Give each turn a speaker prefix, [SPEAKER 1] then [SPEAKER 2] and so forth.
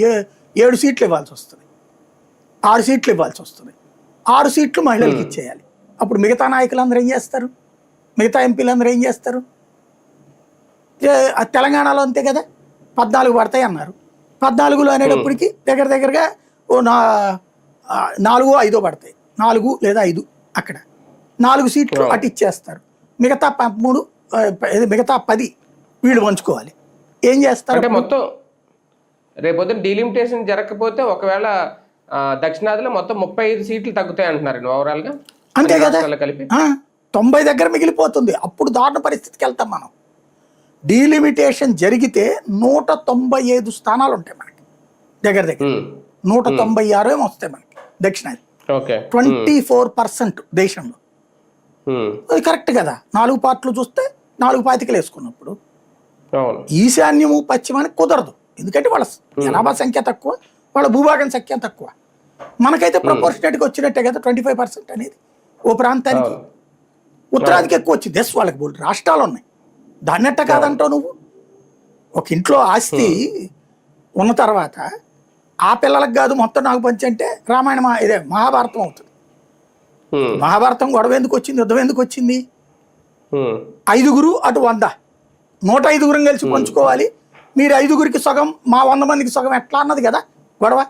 [SPEAKER 1] ఏ 7 సీట్లు ఇవ్వాల్సి వస్తుంది, 6 సీట్లు ఇవ్వాల్సి వస్తుంది. 6 సీట్లు మహిళలకు ఇచ్చేయాలి. అప్పుడు మిగతా నాయకులందరూ ఏం చేస్తారు, మిగతా ఎంపీలందరూ ఏం చేస్తారు? తెలంగాణలో అంతే కదా, 14 పడతాయి అన్నారు. 14లో అనేటప్పటికి దగ్గరగా ఓ 4-5 పడతాయి, 4 లేదా 5. అక్కడ 4 సీట్లు అటు ఇచ్చేస్తారు. మిగతా 13 మిగతా 10 వీళ్ళు పంచుకోవాలి. ఏం చేస్తారు
[SPEAKER 2] అంటే మొత్తం రేపొద్దున డీలిమిటేషన్ జరగకపోతే ఒకవేళ దక్షిణాదిలో మొత్తం 35 సీట్లు తగ్గుతాయి అంటున్నారు ఓవరాల్ గా.
[SPEAKER 1] అంతే కదా, 90 దగ్గర మిగిలిపోతుంది. అప్పుడు దారుణ పరిస్థితికి వెళ్తాం మనం. డీలిమిటేషన్ జరిగితే 195 స్థానాలు ఉంటాయి మనకి, దగ్గర 196 ఏమో వస్తాయి మనకి దక్షిణాది. 24% దేశంలో. అది కరెక్ట్ కదా. 4 పార్ట్లు చూస్తే 4 పాతికలు వేసుకున్నప్పుడు ఈశాన్యము పశ్చిమానికి కుదరదు. ఎందుకంటే వాళ్ళ జనాభా సంఖ్య తక్కువ, వాళ్ళ భూభాగం సంఖ్య తక్కువ. మనకైతే ప్రపోర్షనేట్గా వచ్చినట్టే కదా 25% అనేది ఓ ప్రాంతానికి. ఉత్తరాదికి ఎక్కువ వచ్చింది. ఎస్, వాళ్ళకి బోల్డ్ రాష్ట్రాలు ఉన్నాయి, దాన్నెట్ట కాదంటావు నువ్వు. ఒక ఇంట్లో ఆస్తి ఉన్న తర్వాత ఆ పిల్లలకు కాదు మొత్తం నాకు పంచంటే రామాయణ ఇదే మహాభారతం అవుతుంది. మహాభారతం గొడవ ఎందుకు వచ్చింది, యుద్ధం ఎందుకు వచ్చింది? 5 అటు 100, 105 కలిసి పంచుకోవాలి. మీరు 5కి సగం, మా 100 మందికి సగం ఎట్లా అన్నది కదా గొడవ.